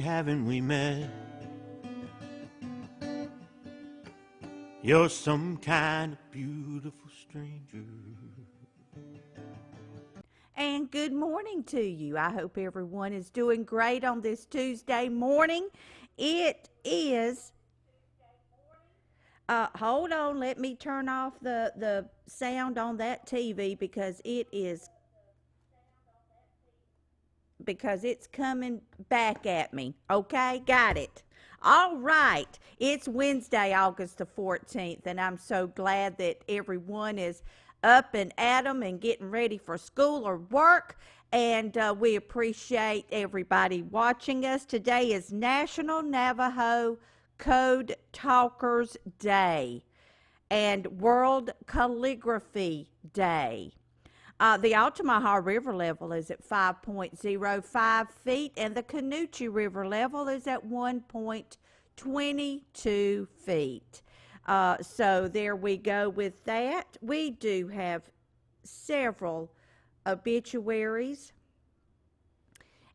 haven't we met? You're some kind of beautiful stranger. And good morning to you. I hope everyone is doing great on this Tuesday morning. It is, hold on, let me turn off the sound on that TV because it's coming back at me. Okay, got it. All right, it's Wednesday, August the 14th, and I'm so glad that everyone is up and at 'em and getting ready for school or work. And we appreciate everybody watching us. Today is National Navajo Code Talkers Day and World Calligraphy Day. The Altamaha River level is at 5.05 feet, and the Canoochee River level is at 1.22 feet. So there we go with that. We do have several obituaries.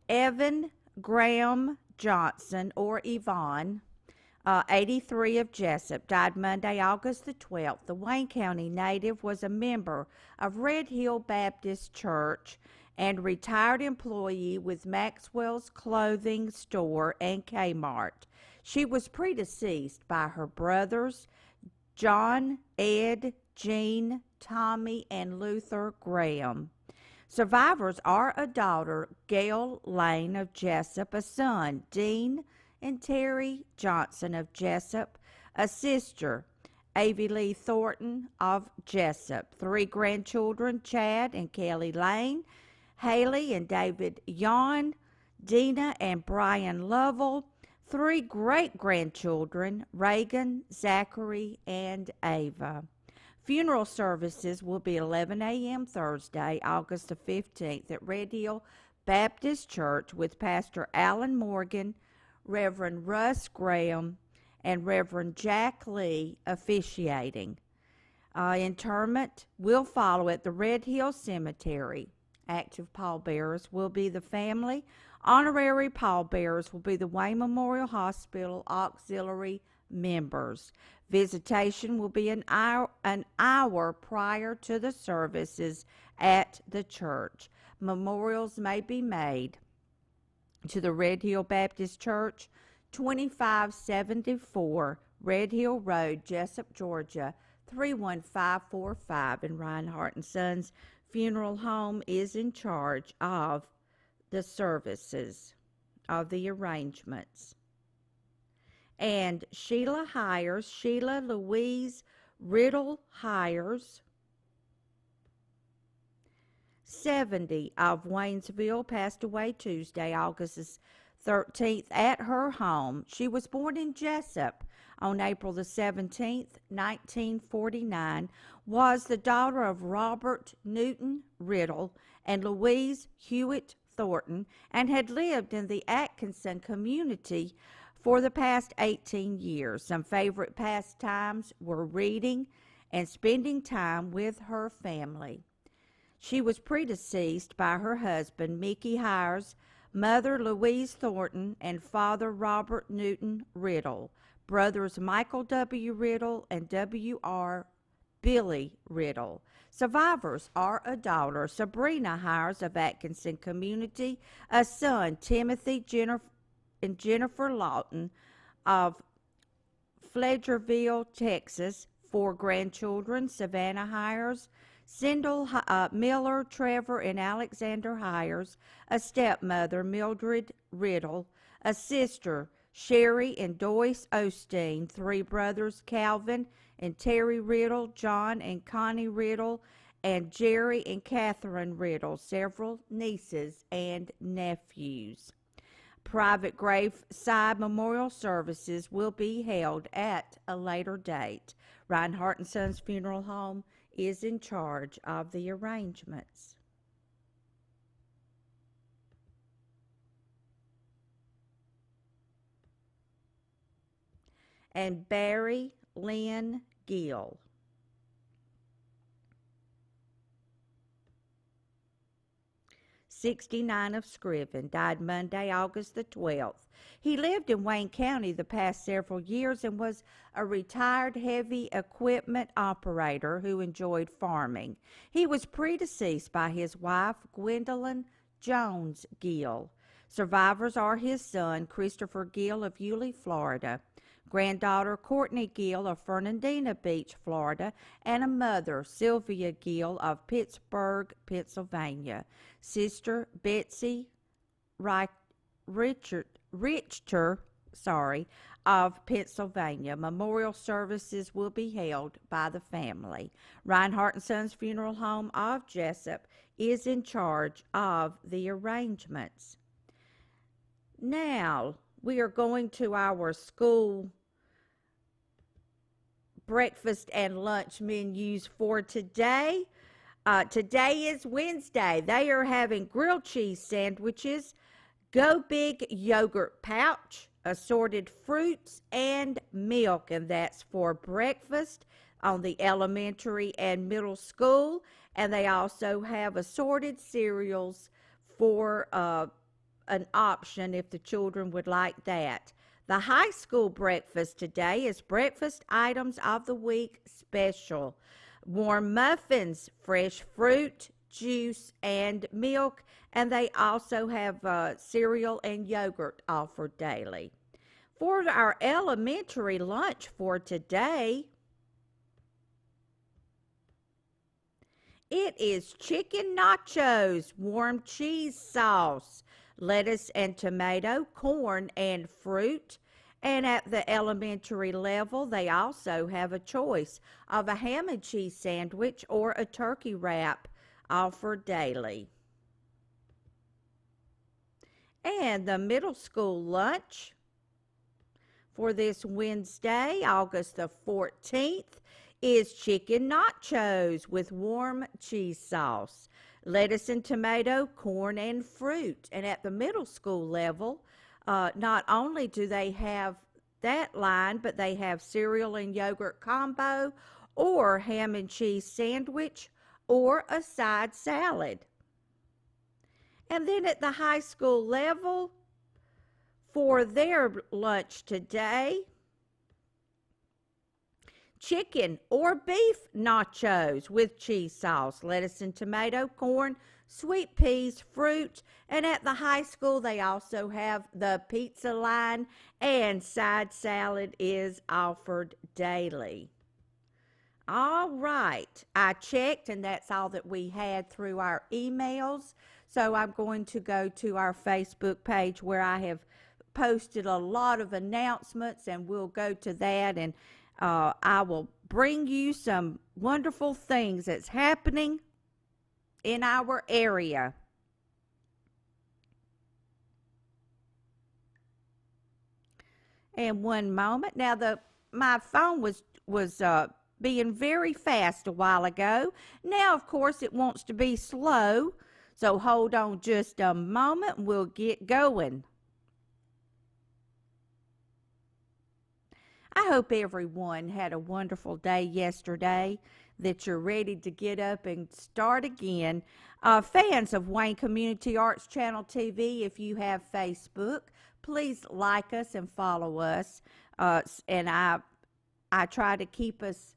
Evan Graham Johnson, or Yvonne, 83 of Jessup, died Monday, August the 12th. The Wayne County native was a member of Red Hill Baptist Church and retired employee with Maxwell's Clothing Store and Kmart. She was predeceased by her brothers, John, Ed, Jean, Tommy, and Luther Graham. Survivors are a daughter, Gail Lane of Jessup, a son, Dean and Terry Johnson of Jessup, a sister, Avie Lee Thornton of Jessup, 3 grandchildren, Chad and Kelly Lane, Haley and David Yon, Dina and Brian Lovell, 3 great-grandchildren, Reagan, Zachary, and Ava. Funeral services will be 11 a.m. Thursday, August the 15th at Red Hill Baptist Church with Pastor Alan Morgan, Reverend Russ Graham, and Reverend Jack Lee officiating. Interment will follow at the Red Hill Cemetery. Active pallbearers will be the family. Honorary pallbearers will be the Wayne Memorial Hospital auxiliary members. Visitation will be an hour prior to the services at the church. Memorials may be made to the Red Hill Baptist Church, 2574 Red Hill Road, Jessup, Georgia, 31545. And Reinhardt and Sons Funeral Home is in charge of the services, of the arrangements. And Sheila Louise Riddle Hires, 70 of Waynesville, passed away Tuesday, August 13th at her home. She was born in Jessup on April the 17th, 1949, was the daughter of Robert Newton Riddle and Louise Hewitt Thornton, and had lived in the Atkinson community for the past 18 years. Some favorite pastimes were reading and spending time with her family. She was predeceased by her husband, Mickey Hires, mother Louise Thornton, and father Robert Newton Riddle, brothers Michael W. Riddle and W.R. Billy Riddle. Survivors are a daughter, Sabrina Hires of Atkinson Community, a son, Timothy and Jennifer Lawton of Fledgerville, Texas, 4 grandchildren, Savannah Hires, Sindel Miller, Trevor, and Alexander Hires, a stepmother, Mildred Riddle, a sister, Sherry and Doyce Osteen, 3 brothers, Calvin and Terry Riddle, John and Connie Riddle, and Jerry and Catherine Riddle, several nieces and nephews. Private graveside memorial services will be held at a later date. Reinhardt and Sons Funeral Home is in charge of the arrangements. And Barry Lynn Gill. 69 of Scriven, died Monday, August the 12th. He lived in Wayne County the past several years and was a retired heavy equipment operator who enjoyed farming. He was predeceased by his wife, Gwendolyn Jones Gill. Survivors are his son, Christopher Gill of Yulee, Florida, granddaughter Courtney Gill of Fernandina Beach, Florida, and a mother, Sylvia Gill of Pittsburgh, Pennsylvania, sister Betsy Richter, of Pennsylvania. Memorial services will be held by the family. Reinhardt and Sons Funeral Home of Jessup is in charge of the arrangements. Now, we are going to our school breakfast and lunch menus for today. Today is Wednesday. They are having grilled cheese sandwiches, Go Big yogurt pouch, assorted fruits, and milk, and that's for breakfast on the elementary and middle school. And they also have assorted cereals for an option if the children would like that. The high school breakfast today is breakfast items of the week special. Warm muffins, fresh fruit, juice, and milk, and they also have cereal and yogurt offered daily. For our elementary lunch for today, it is chicken nachos, warm cheese sauce, lettuce and tomato, corn and fruit. And at the elementary level, they also have a choice of a ham and cheese sandwich or a turkey wrap offered daily. And the middle school lunch for this Wednesday, August the 14th, is chicken nachos with warm cheese sauce, lettuce and tomato, corn and fruit. And at the middle school level, not only do they have that line, but they have cereal and yogurt combo or ham and cheese sandwich or a side salad. And then at the high school level, for their lunch today, chicken or beef nachos with cheese sauce, lettuce and tomato, corn, sweet peas, fruit. And at the high school, they also have the pizza line, and side salad is offered daily. All right, I checked, and that's all that we had through our emails. So I'm going to go to our Facebook page where I have posted a lot of announcements, and we'll go to that, and I will bring you some wonderful things that's happening in our area. And one moment. Now, my phone was being very fast a while ago. Now, of course, it wants to be slow. So hold on just a moment and we'll get going. I hope everyone had a wonderful day yesterday, that you're ready to get up and start again. Fans of Wayne Community Arts Channel TV, if you have Facebook, please like us and follow us. And I try to keep us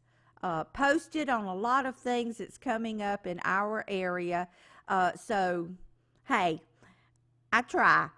posted on a lot of things that's coming up in our area. So, hey, I try.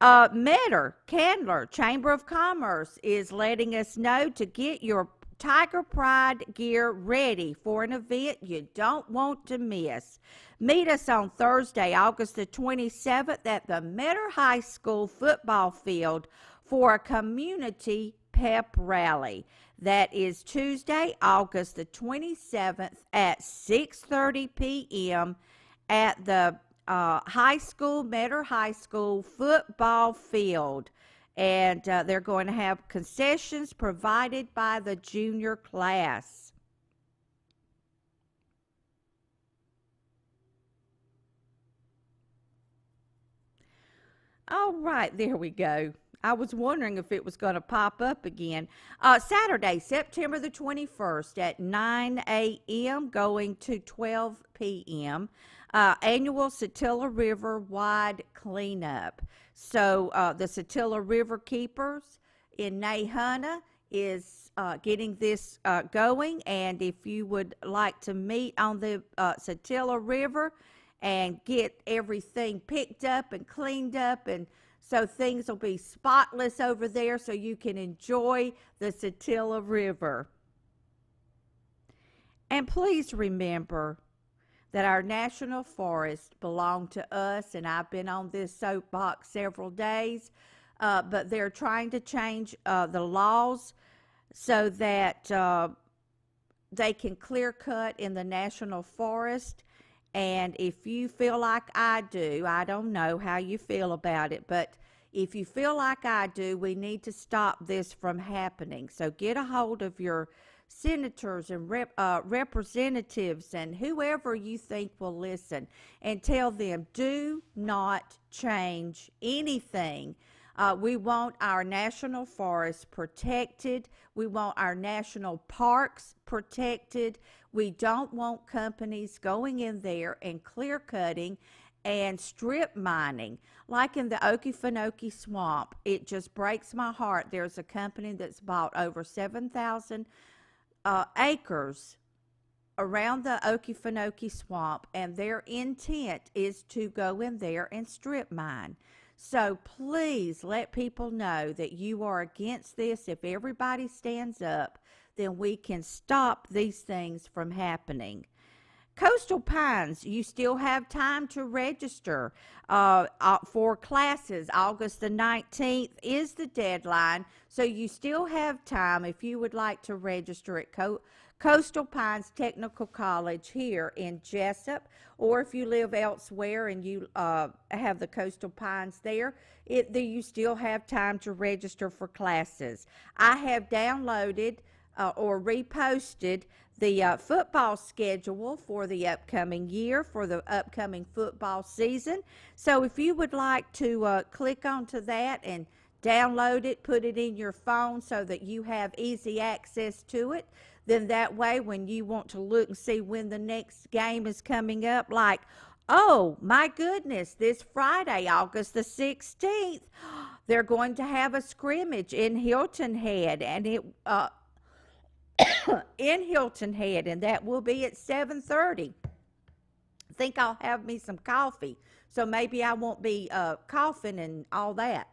Metter, Candler, Chamber of Commerce is letting us know to get your Tiger Pride gear ready for an event you don't want to miss. Meet us on Thursday, August the 27th at the Metter High School football field for a community pep rally. That is Tuesday, August the 27th at 6:30 p.m. at the Metter High School football field. And they're going to have concessions provided by the junior class. All right, there we go. I was wondering if it was going to pop up again. Saturday, September the 21st at 9 a.m. going to 12 p.m. Annual Satilla River wide cleanup. So the Satilla River Keepers in Nahunta is getting this going, and if you would like to meet on the Satilla River and get everything picked up and cleaned up, and so things will be spotless over there so you can enjoy the Satilla River. And please remember that our national forests belong to us, and I've been on this soapbox several days, but they're trying to change the laws so that they can clear cut in the national forest. And if you feel like I do, I don't know how you feel about it, but if you feel like I do, we need to stop this from happening. So get a hold of your senators and representatives and whoever you think will listen, and tell them, do not change anything. We want our national forests protected. We want our national parks protected. We don't want companies going in there and clear cutting and strip mining. Like in the Okefenokee Swamp, it just breaks my heart. There's a company that's bought over 7,000 acres around the Okefenokee Swamp, and their intent is to go in there and strip mine. So please let people know that you are against this. If everybody stands up, then we can stop these things from happening. Coastal Pines, you still have time to register for classes. August the 19th is the deadline, so you still have time if you would like to register at Coastal Pines Technical College here in Jessup, or if you live elsewhere and you have the Coastal Pines there, you still have time to register for classes. I have downloaded or reposted the football schedule for the upcoming year, for the upcoming football season. So if you would like to click onto that and download it, put it in your phone so that you have easy access to it, then that way when you want to look and see when the next game is coming up, like, oh my goodness, this Friday, August the 16th, they're going to have a scrimmage in Hilton Head, and in Hilton Head, and that will be at 7:30. I think I'll have me some coffee, so maybe I won't be coughing and all that.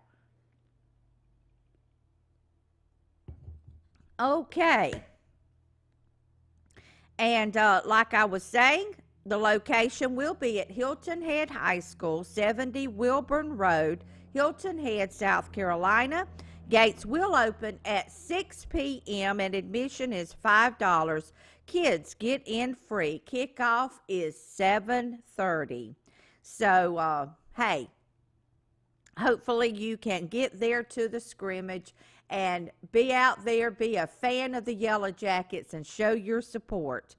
Okay, and like I was saying, the location will be at Hilton Head High School, 70 Wilburn Road, Hilton Head, South Carolina. Gates will open at 6 p.m. and admission is $5. Kids get in free. Kickoff is 7:30. So, hey, hopefully you can get there to the scrimmage and be out there, be a fan of the Yellow Jackets, and show your support.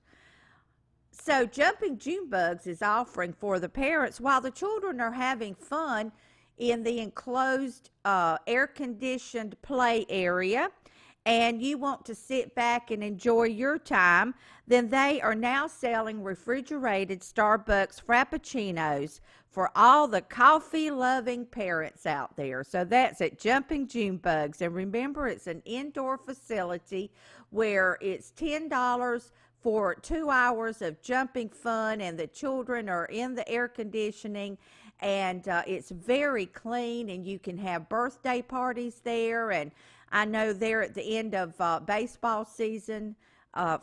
So, Jumping June Bugs is offering for the parents while the children are having fun in the enclosed air-conditioned play area, and you want to sit back and enjoy your time, then they are now selling refrigerated Starbucks Frappuccinos for all the coffee-loving parents out there. So that's at Jumping June Bugs. And remember, it's an indoor facility where it's $10 for 2 hours of jumping fun, and the children are in the air conditioning, and it's very clean, and you can have birthday parties there. And I know they're at the end of baseball season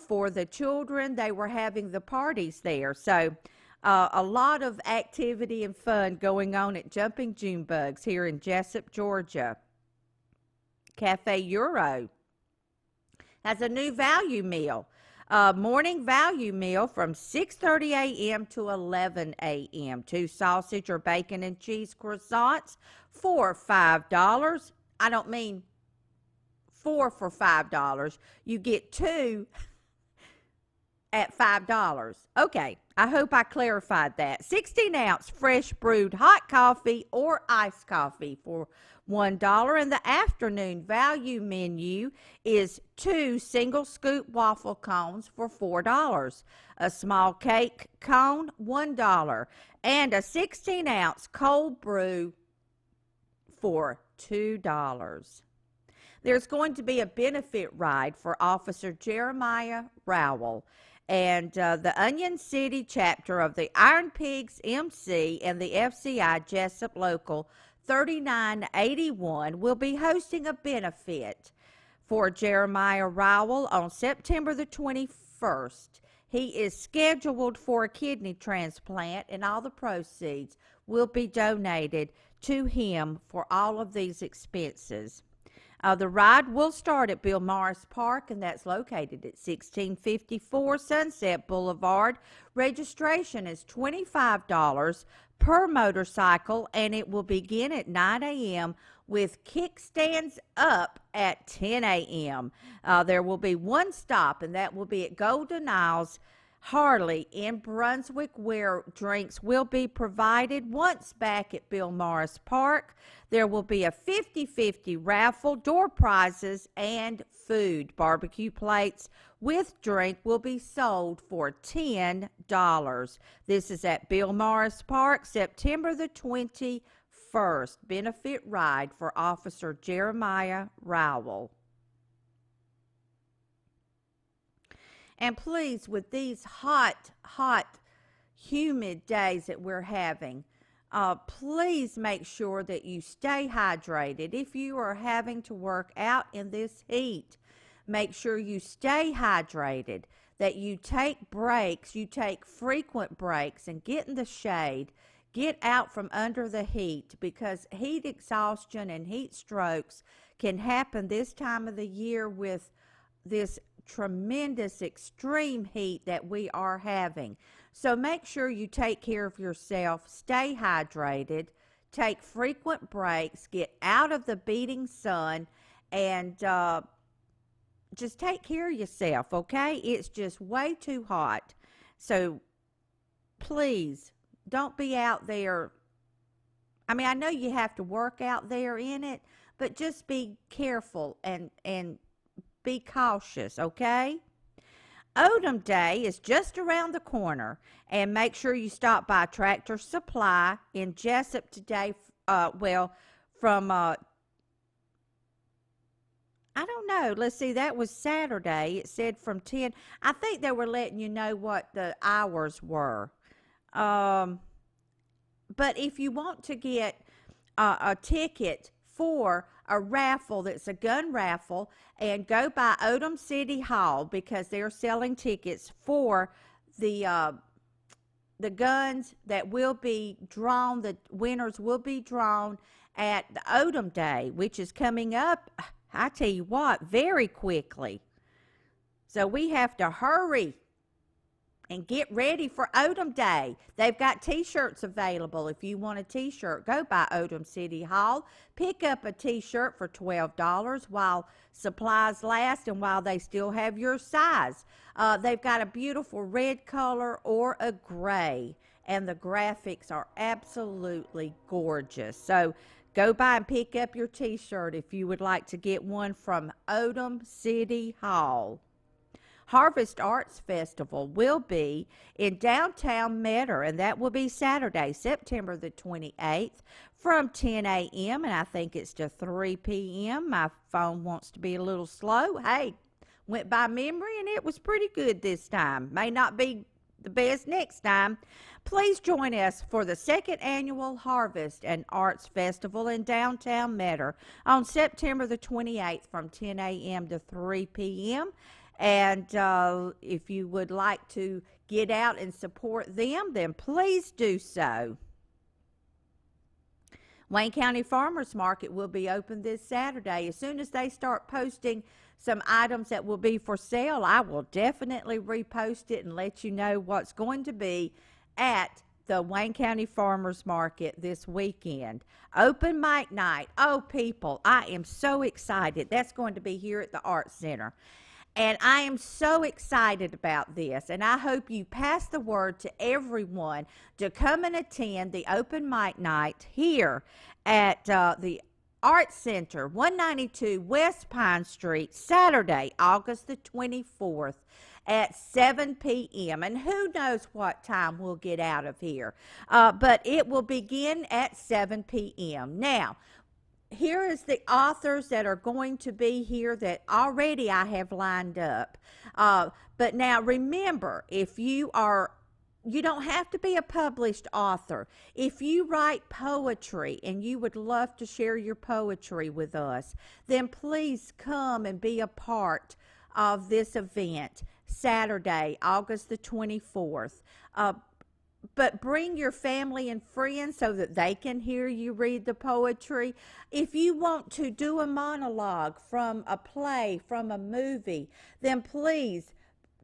for the children. They were having the parties there. So a lot of activity and fun going on at Jumping June Bugs here in Jessup, Georgia. Cafe Euro has a new value meal. Morning value meal from 6:30 a.m. to 11 a.m. 2 sausage or bacon and cheese croissants for $5. I don't mean 4 for $5. You get 2 at $5. Okay, I hope I clarified that. 16-ounce fresh brewed hot coffee or iced coffee for $1. And the afternoon value menu is 2 single scoop waffle cones for $4, a small cake cone, $1, and a 16-ounce cold brew for $2. There's going to be a benefit ride for Officer Jeremiah Rowell and the Onion City chapter of the Iron Pigs MC and the FCI Jessup Local 3981 will be hosting a benefit for Jeremiah Rowell on September the 21st. He is scheduled for a kidney transplant, and all the proceeds will be donated to him for all of these expenses. The ride will start at Bill Morris Park, and that's located at 1654 Sunset Boulevard. Registration is $25 per motorcycle, and it will begin at 9 a.m. with kickstands up at 10 a.m. There will be one stop, and that will be at Golden Isles Harley in Brunswick, where drinks will be provided. Once back at Bill Morris Park, there will be a 50-50 raffle, door prizes, and food. Barbecue plates with drink will be sold for $10. This is at Bill Morris Park, September the 21st. Benefit ride for Officer Jeremiah Rowell. And please, with these hot, humid days that we're having, please make sure that you stay hydrated. If you are having to work out in this heat, make sure you stay hydrated, that you take breaks, you take frequent breaks, and get in the shade. Get out from under the heat, because heat exhaustion and heat strokes can happen this time of the year with this tremendous extreme heat that we are having. So make sure you take care of yourself, stay hydrated, take frequent breaks, get out of the beating sun, and just take care of yourself, okay? It's just way too hot. So please don't be out there. I mean, I know you have to work out there in it, but just be careful and be cautious, okay? Odom Day is just around the corner, and make sure you stop by Tractor Supply in Jessup today. From I don't know. Let's see, that was Saturday. It said from 10. I think they were letting you know what the hours were. But if you want to get a ticket for a raffle that's a gun raffle, and go by Odom City Hall, because they're selling tickets for the guns that will be drawn. The winners will be drawn at the Odom Day, which is coming up, I tell you what, very quickly. So we have to hurry and get ready for Odom Day. They've got t-shirts available. If you want a t-shirt, go by Odom City Hall. Pick up a t-shirt for $12 while supplies last and while they still have your size. They've got a beautiful red color or a gray, and the graphics are absolutely gorgeous. So go by and pick up your t-shirt if you would like to get one from Odom City Hall. Harvest Arts Festival will be in downtown Metter, and that will be Saturday, September the 28th from 10 a.m., and I think it's to 3 p.m. My phone wants to be a little slow. Hey, went by memory, and it was pretty good this time. May not be the best next time. Please join us for the second annual Harvest and Arts Festival in downtown Metter on September the 28th from 10 a.m. to 3 p.m., and if you would like to get out and support them, then please do so. Wayne County Farmers Market will be open this Saturday. As soon as they start posting some items that will be for sale, I will definitely repost it and let you know what's going to be at the Wayne County Farmers Market this weekend. Open mic night. Oh, people, I am so excited. That's going to be here at the Arts Center. And I am so excited about this. And I hope you pass the word to everyone to come and attend the open mic night here at the Art Center, 192 West Pine Street, Saturday, August the 24th at 7 p.m. And who knows what time we'll get out of here. But it will begin at 7 p.m. Now, here is the authors that are going to be here that already I have lined up. But now remember, if you don't have to be a published author. If you write poetry and you would love to share your poetry with us, then please come and be a part of this event Saturday, August the 24th. But bring your family and friends so that they can hear you read the poetry. If you want to do a monologue from a play, from a movie, then please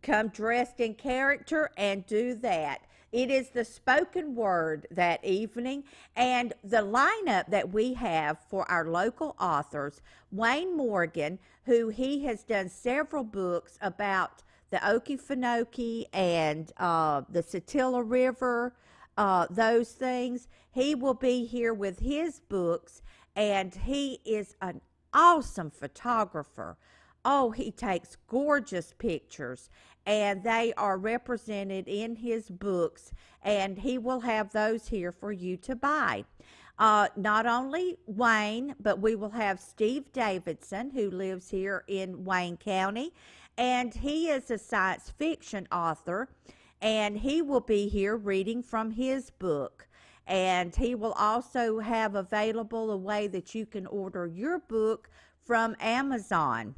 come dressed in character and do that. It is the spoken word that evening, and the lineup that we have for our local authors, Wayne Morgan, who he has done several books about the Okefenokee and the Satilla River, those things. He will be here with his books, and he is an awesome photographer. Oh, he takes gorgeous pictures, and they are represented in his books, and he will have those here for you to buy. Not only Wayne, but we will have Steve Davidson, who lives here in Wayne County, and he is a science fiction author, and he will be here reading from his book. And he will also have available a way that you can order your book from Amazon.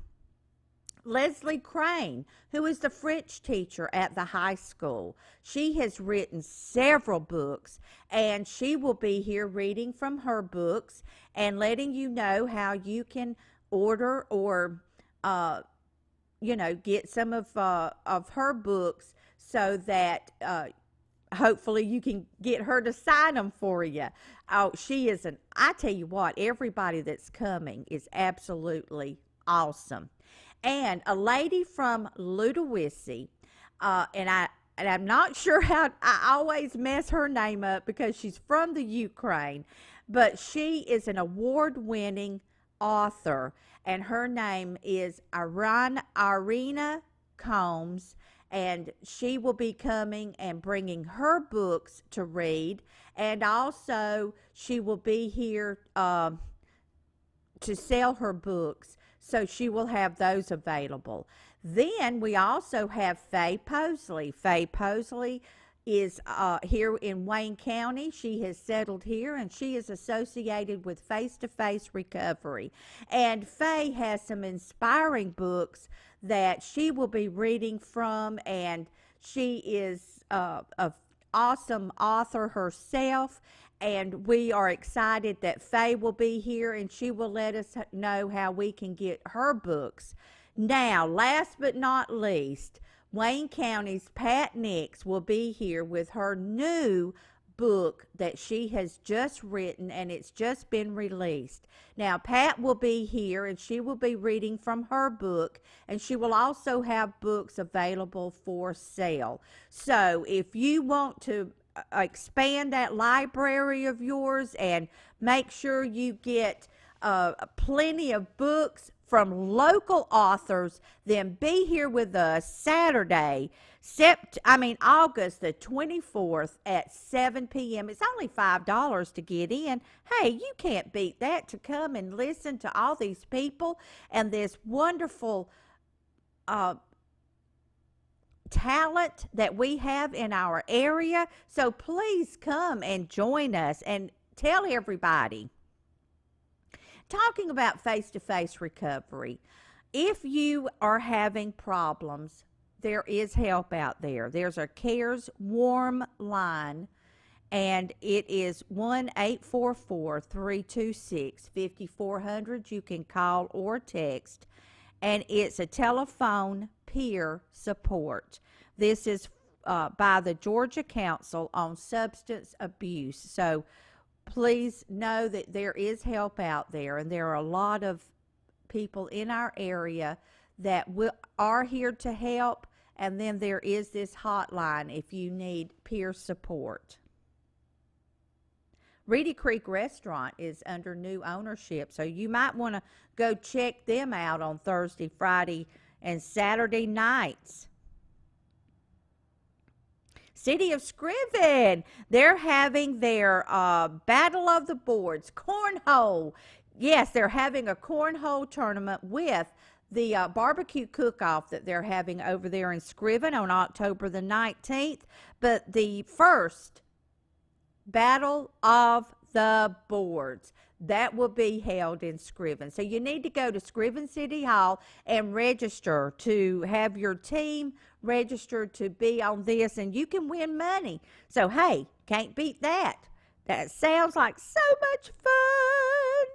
Leslie Crane, who is the French teacher at the high school. She has written several books, and she will be here reading from her books and letting you know how you can order or, get some of her books so that hopefully you can get her to sign them for you. Oh, I tell you what, everybody that's coming is absolutely awesome. And a lady from Ludowici, and I'm not sure how I always mess her name up because she's from the Ukraine, but she is an award-winning author, and her name is Irina Combs, and she will be coming and bringing her books to read, and also she will be here to sell her books, so she will have those available. Then we also have Faye Posley. Faye Posley is here in Wayne County. She has settled here, and she is associated with Face to Face Recovery. And Faye has some inspiring books that she will be reading from, and she is an awesome author herself. And we are excited that Faye will be here, and she will let us know how we can get her books. Now, last but not least, Wayne County's Pat Nix will be here with her new book that she has just written, and it's just been released. Now, Pat will be here, and she will be reading from her book, and she will also have books available for sale. So if you want to expand that library of yours and make sure you get plenty of books from local authors, then be here with us Saturday, August the 24th at 7 p.m. It's only $5 to get in. Hey, you can't beat that, to come and listen to all these people and this wonderful talent that we have in our area. So please come and join us and tell everybody. Talking about face-to-face recovery, if you are having problems, there is help out there. There's a CARES warm line, and it is 1-844-326-5400. You can call or text, and it's a telephone peer support. This is by the Georgia Council on Substance Abuse. So please know that there is help out there, and there are a lot of people in our area that are here to help. And then there is this hotline if you need peer support. Reedy Creek Restaurant is under new ownership, so you might want to go check them out on Thursday, Friday, and Saturday nights. City of Scriven, they're having their Battle of the Boards, cornhole. Yes, they're having a cornhole tournament with the barbecue cook-off that they're having over there in Scriven on October the 19th. But the first Battle of the Boards, that will be held in Scriven. So you need to go to Scriven City Hall and register to have your team registered to be on this, and you can win money. So, hey, can't beat that. That sounds like so much fun.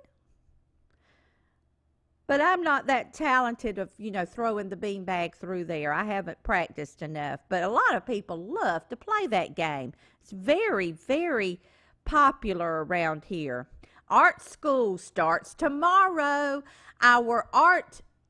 But I'm not that talented of, throwing the beanbag through there. I haven't practiced enough. But a lot of people love to play that game. It's very, very popular around here. Art school starts tomorrow. Our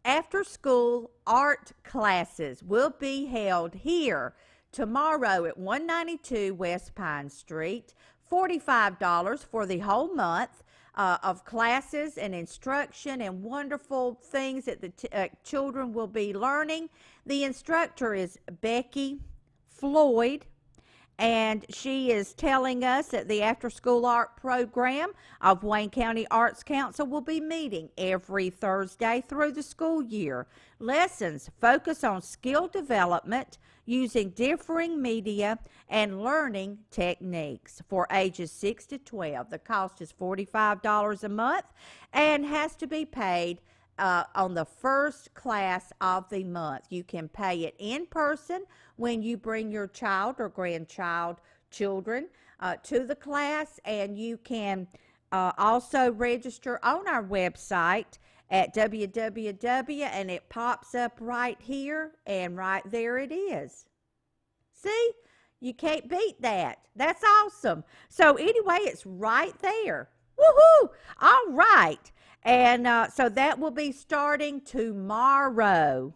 after school art classes will be held here tomorrow at 192 West Pine Street. $45 for the whole month of classes and instruction and wonderful things that the children will be learning. The instructor is Vickie Floyd, and she is telling us that the after-school art program of Wayne County Arts Council will be meeting every Thursday through the school year. Lessons focus on skill development using differing media and learning techniques for ages 6 to 12. The cost is $45 a month and has to be paid on the first class of the month. You can pay it in person when you bring your child or children to the class, and you can also register on our website at www, and it pops up right here, and right there it is. See? You can't beat that. That's awesome. So anyway, it's right there. Woohoo! All right. And so that will be starting tomorrow.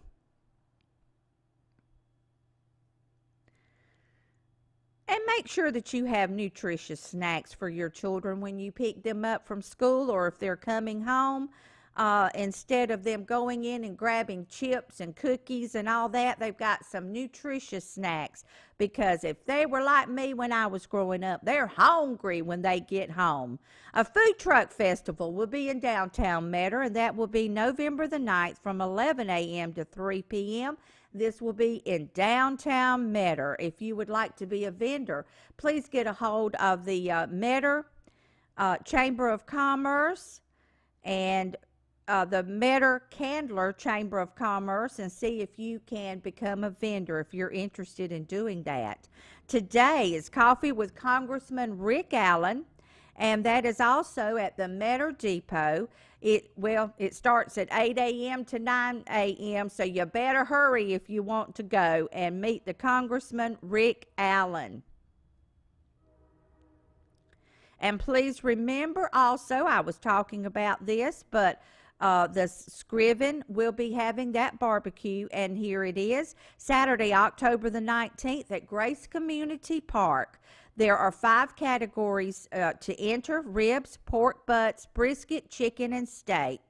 And make sure that you have nutritious snacks for your children when you pick them up from school, or if they're coming home. Instead of them going in and grabbing chips and cookies and all that, they've got some nutritious snacks. Because if they were like me when I was growing up, they're hungry when they get home. A food truck festival will be in downtown Metter, and that will be November the 9th from 11 a.m. to 3 p.m. This will be in downtown Metter. If you would like to be a vendor, please get a hold of the Metter Chamber of Commerce and the Metter Candler Chamber of Commerce, and see if you can become a vendor if you're interested in doing that. Today is Coffee with Congressman Rick Allen, and that is also at the Metter Depot. It starts at 8 a.m. to 9 a.m., so you better hurry if you want to go and meet the Congressman Rick Allen. And please remember also, I was talking about this, but the Scriven will be having that barbecue, and here it is, Saturday, October the 19th at Grace Community Park. There are 5 categories to enter: ribs, pork butts, brisket, chicken, and steak.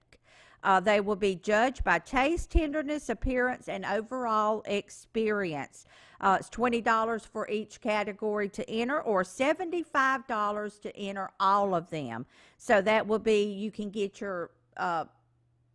They will be judged by taste, tenderness, appearance, and overall experience. It's $20 for each category to enter, or $75 to enter all of them. So that will be, you can get your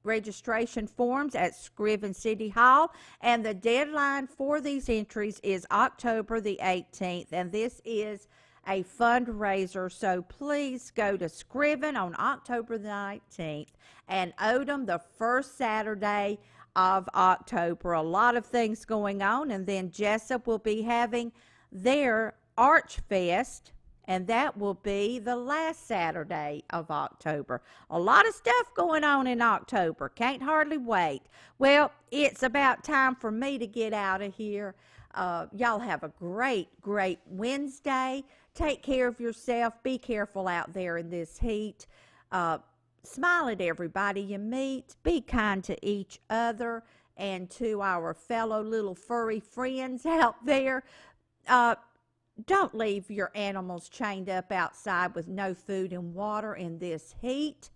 registration forms at Scriven City Hall, and the deadline for these entries is October the 18th, and this is a fundraiser, so please go to Scriven on October the 19th and Odom the first Saturday of October. A lot of things going on, and then Jessup will be having their Arch Fest, and that will be the last Saturday of October. A lot of stuff going on in October. Can't hardly wait. Well, it's about time for me to get out of here. Y'all have a great, great Wednesday. Take care of yourself. Be careful out there in this heat. Smile at everybody you meet. Be kind to each other and to our fellow little furry friends out there. Uh, don't leave your animals chained up outside with no food and water in this heat.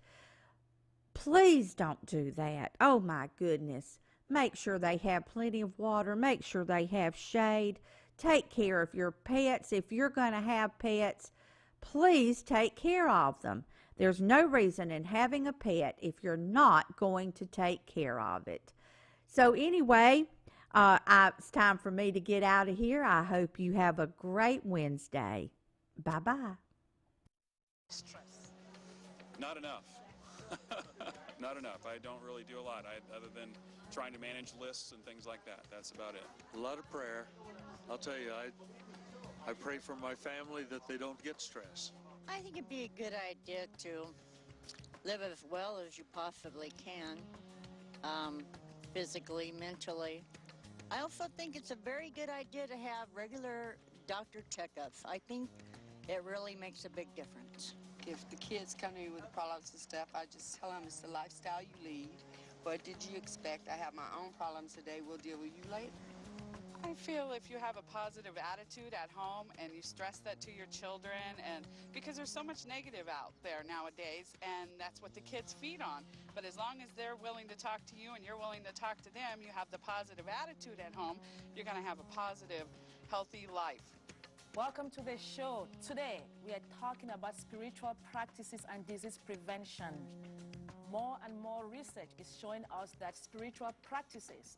Please don't do that. Oh my goodness. Make sure they have plenty of water. Make sure they have shade. Take care of your pets. If you're going to have pets, please take care of them. There's no reason in having a pet if you're not going to take care of it. So, anyway, it's time for me to get out of here. I hope you have a great Wednesday. Bye bye. Stress. Not enough. Not enough. I don't really do a lot other than trying to manage lists and things like that. That's about it. A lot of prayer. I'll tell you, I pray for my family that they don't get stress. I think it'd be a good idea to live as well as you possibly can, physically, mentally. I also think it's a very good idea to have regular doctor checkups. I think it really makes a big difference. If the kids come to me with problems and stuff, I just tell them it's the lifestyle you lead. What did you expect? I have my own problems today. We'll deal with you later. I feel if you have a positive attitude at home and you stress that to your children, and because there's so much negative out there nowadays, and that's what the kids feed on. But as long as they're willing to talk to you and you're willing to talk to them, you have the positive attitude at home, you're going to have a positive, healthy life. Welcome to the show. Today, we are talking about spiritual practices and disease prevention. More and more research is showing us that spiritual practices,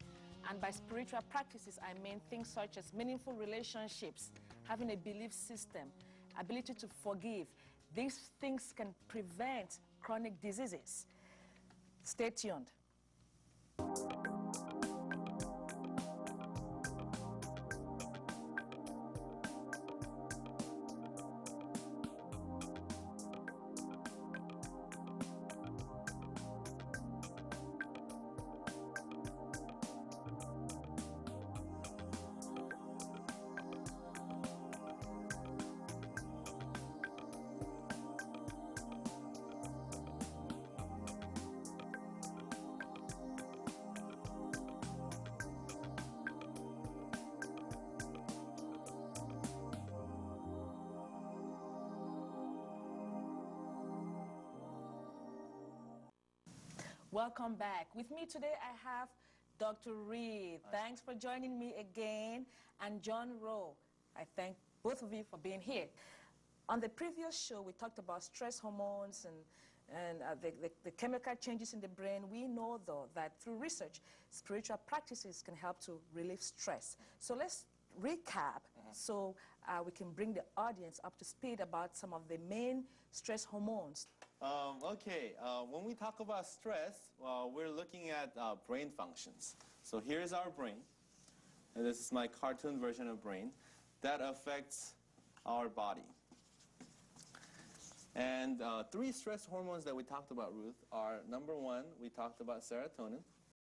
and by spiritual practices, I mean things such as meaningful relationships, having a belief system, ability to forgive. These things can prevent chronic diseases. Stay tuned. Welcome back. With me today, I have Dr. Reed. Thanks for joining me again. And John Rowe. I thank both of you for being here. On the previous show, we talked about stress hormones and the chemical changes in the brain. We know, though, that through research, spiritual practices can help to relieve stress. So let's recap so we can bring the audience up to speed about some of the main stress hormones. When we talk about stress, we're looking at brain functions. So here's our brain, and this is my cartoon version of brain. That affects our body. And three stress hormones that we talked about, Ruth, are number one, we talked about serotonin.